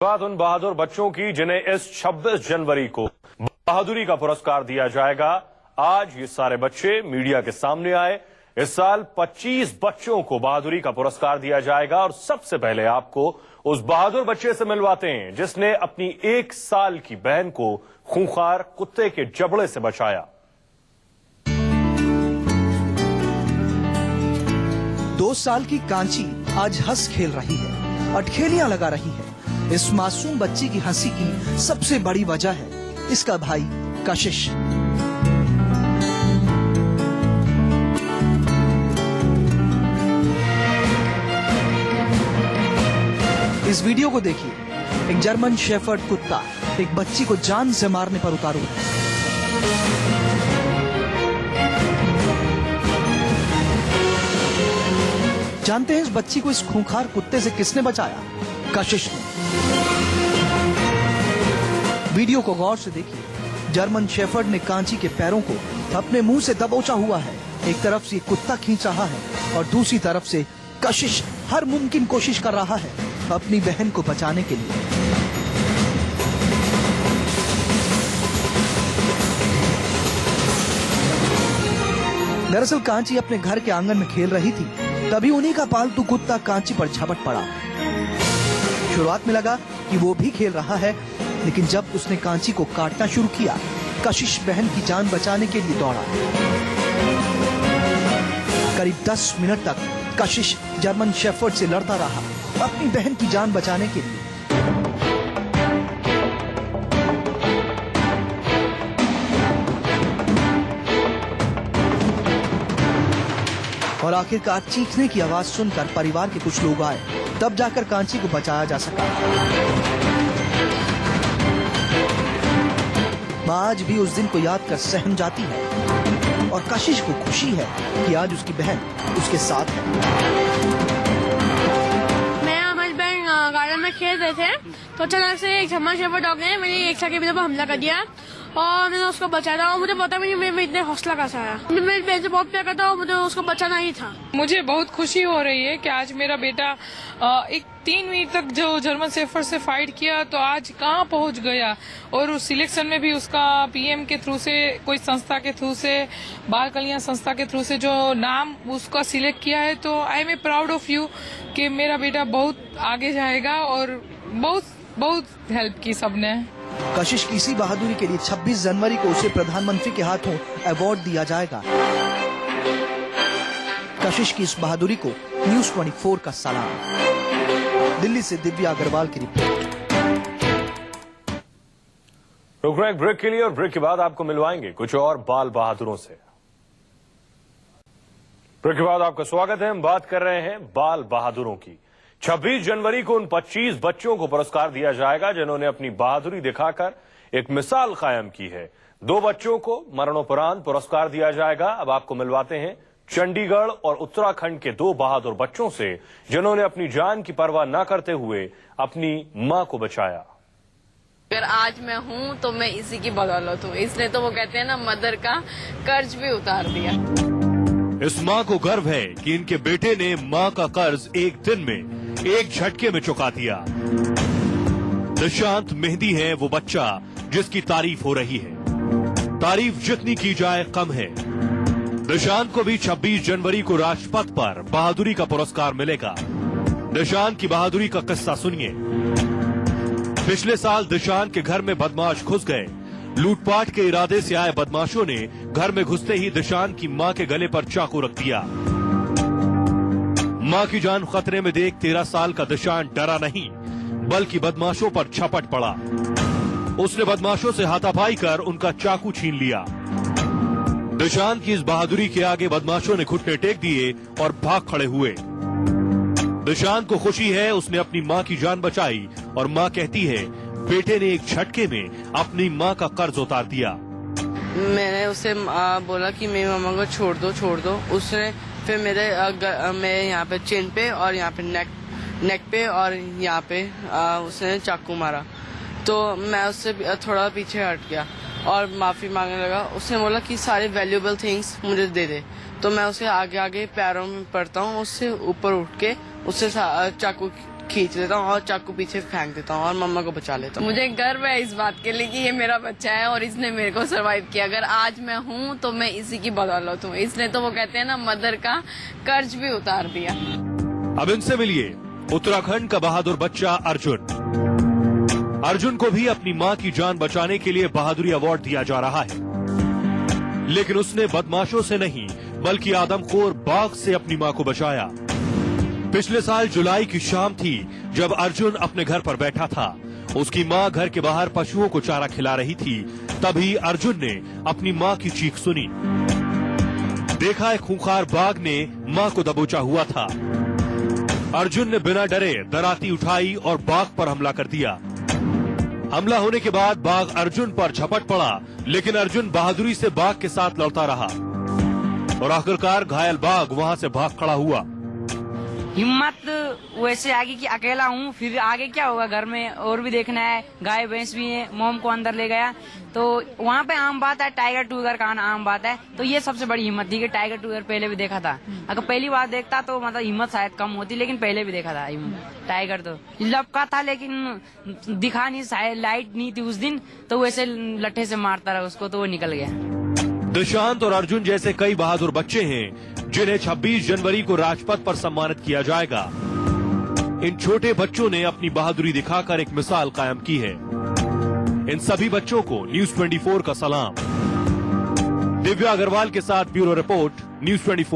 बात उन बहादुर बच्चों की जिन्हें इस 26 जनवरी को बहादुरी का पुरस्कार दिया जाएगा। आज ये सारे बच्चे मीडिया के सामने आए। इस साल 25 बच्चों को बहादुरी का पुरस्कार दिया जाएगा और सबसे पहले आपको उस बहादुर बच्चे से मिलवाते हैं जिसने अपनी 1 साल की बहन को खूंखार कुत्ते के जबड़े से बचाया। 2 साल की कांची आज हंस खेल रही है, अटखेलियां लगा रही है। इस मासूम बच्ची की हंसी की सबसे बड़ी वजह है इसका भाई कशिश। इस वीडियो को देखिए। एक जर्मन शेफर्ड कुत्ता एक बच्ची को जान से मारने पर उतारू है। जानते हैं इस बच्ची को इस खूंखार कुत्ते से किसने बचाया? कशिश ने। वीडियो को गौर से देखिए। जर्मन शेफर्ड ने कांची के पैरों को अपने मुंह से दबोचा हुआ है। एक तरफ से कुत्ता खींच रहा है और दूसरी तरफ से कशिश हर मुमकिन कोशिश कर रहा है अपनी बहन को बचाने के लिए। दरअसल कांची अपने घर के आंगन में खेल रही थी, तभी उन्हीं का पालतू कुत्ता कांची पर झपट पड़ा। शुरुआत में लगा कि वो भी खेल रहा है, लेकिन जब उसने कांची को काटना शुरू किया, कशिश बहन की जान बचाने के लिए दौड़ा। करीब 10 मिनट तक कशिश जर्मन शेफर्ड से लड़ता रहा अपनी बहन की जान बचाने के लिए। और आखिरकार चीखने की आवाज सुनकर परिवार के कुछ लोग आए, तब जाकर कांची को बचाया जा सका। मां आज भी उस दिन को याद कर सहम जाती है और कशिश को खुशी है कि आज उसकी बहन उसके साथ है। मैं हमारी बहन गार्डन में खेल रहे थे तो अचानक से एक जर्मन शेफर्ड डॉग ने मेरी एक के पर हमला कर दिया और मैंने उसको बचाया। और मुझे पता भी नहीं मैं इतने हौसला कैसा आया। मैं मेरी बहन से बहुत प्यार करता हूँ, मुझे उसको बचाना ही था। मुझे बहुत खुशी हो रही है कि आज मेरा बेटा एक 3 मिनट तक जो जर्मन शेफर्ड से फाइट किया तो आज कहाँ पहुँच गया। और उस सिलेक्शन में भी उसका पीएम के थ्रू से, कोई संस्था के थ्रू से, बाल कल्याण संस्था के थ्रू से जो नाम उसका सिलेक्ट किया है, तो I am proud of you कि मेरा बेटा बहुत आगे जाएगा। और बहुत हेल्प की सबने। कशिश की इसी बहादुरी के लिए 26 जनवरी को उसे प्रधानमंत्री के हाथों अवार्ड दिया जाएगा। कशिश की इस बहादुरी को न्यूज़ 24 का सलाम। दिल्ली से दिव्या अग्रवाल की रिपोर्ट। रुक रहे हैं ब्रेक के लिए और ब्रेक के बाद आपको मिलवाएंगे कुछ और बाल बहादुरों से। ब्रेक के बाद आपका स्वागत है। हम बात कर रहे हैं बाल बहादुरों की। 26 जनवरी को उन 25 बच्चों को पुरस्कार दिया जाएगा जिन्होंने अपनी बहादुरी दिखाकर एक मिसाल कायम की है। 2 बच्चों को मरणोपरांत पुरस्कार दिया जाएगा। अब आपको मिलवाते हैं चंडीगढ़ और उत्तराखंड के 2 बहादुर बच्चों से जिन्होंने अपनी जान की परवाह न करते हुए अपनी मां को बचाया। अगर आज मैं हूं तो मैं इसी की बदौलत हूं, इसलिए तो वो कहते हैं ना, मदर का कर्ज भी उतार दिया। इस मां को गर्व है कि इनके बेटे ने मां का कर्ज एक दिन में, एक झटके में चुका दिया। निशांत मेहंदी है वो बच्चा जिसकी तारीफ हो रही है। तारीफ जितनी की जाए कम है। निशांत को भी 26 जनवरी को राजपथ पर बहादुरी का पुरस्कार मिलेगा। निशांत की बहादुरी का किस्सा सुनिए। पिछले साल निशांत के घर में बदमाश घुस गए। लूटपाट के इरादे से आए बदमाशों ने घर में घुसते ही निशांत की मां के गले पर चाकू रख दिया। मां की जान खतरे में देख 13 साल का निशांत डरा नहीं, बल्कि बदमाशों पर झपट पड़ा। उसने बदमाशों से हाथापाई कर उनका चाकू छीन लिया। निशांत की इस बहादुरी के आगे बदमाशों ने घुटने टेक दिए और भाग खड़े हुए। निशांत को खुशी है उसने अपनी मां की जान बचाई और मां कहती है बेटे ने एक झटके में अपनी मां का कर्ज उतार दिया। मैंने उसे बोला कि मेरी मामा को छोड़ दो। उसने फिर मेरे यहाँ पे चिन पे और यहाँ पे नेक पे और यहाँ पे उसने चाकू मारा। तो मैं उससे थोड़ा पीछे हट गया और माफी मांगने लगा। उसने बोला कि सारे वैल्यूएबल थिंग्स मुझे दे दे। तो मैं उसे आगे पैरों में पड़ता हूँ, उससे ऊपर उठ के उससे चाकू खींच लेता हूँ और चाकू पीछे फेंक देता हूँ और मम्मा को बचा लेता हूँ। मुझे गर्व है इस बात के लिए कि ये मेरा बच्चा है और इसने मेरे को सरवाइव किया। अगर आज मैं हूँ तो मैं इसी की बदौलत हूँ। इसने तो वो कहते हैं ना, मदर का कर्ज भी उतार दिया। अब इनसे मिलिए उत्तराखंड का बहादुर बच्चा अर्जुन। अर्जुन को भी अपनी मां की जान बचाने के लिए बहादुरी अवार्ड दिया जा रहा है, लेकिन उसने बदमाशों से नहीं बल्कि आदमखोर बाघ से अपनी मां को बचाया। पिछले साल जुलाई की शाम थी जब अर्जुन अपने घर पर बैठा था। उसकी मां घर के बाहर पशुओं को चारा खिला रही थी। तभी अर्जुन ने अपनी मां की चीख सुनी। देखा एक खूंखार बाघ ने मां को दबोचा हुआ था। अर्जुन ने बिना डरे दराती उठाई और बाघ पर हमला कर दिया। हमला होने के बाद बाघ अर्जुन पर झपट पड़ा, लेकिन अर्जुन बहादुरी से बाघ के साथ लड़ता रहा और आखिरकार घायल बाघ वहां से भाग खड़ा हुआ। हिम्मत वैसे आगे कि अकेला हूँ, फिर आगे क्या होगा, घर में और भी देखना है, गाय भैंस भी है। मोम को अंदर ले गया तो वहाँ पे आम बात है, टाइगर टूगर का आना आम बात है। तो ये सबसे बड़ी हिम्मत थी कि टाइगर टूगर पहले भी देखा था। अगर पहली बार देखता तो मतलब हिम्मत शायद कम होती, लेकिन पहले भी देखा था टाइगर। तो लपका था लेकिन दिखा नहीं, शायद लाइट नहीं थी उस दिन, तो वैसे लट्ठे से मारता रहा उसको तो वो निकल गया। दिशांत और अर्जुन जैसे कई बहादुर बच्चे हैं जिन्हें 26 जनवरी को राजपथ पर सम्मानित किया जाएगा। इन छोटे बच्चों ने अपनी बहादुरी दिखाकर एक मिसाल कायम की है। इन सभी बच्चों को न्यूज़ 24 का सलाम। दिव्या अग्रवाल के साथ ब्यूरो रिपोर्ट, न्यूज़ 24।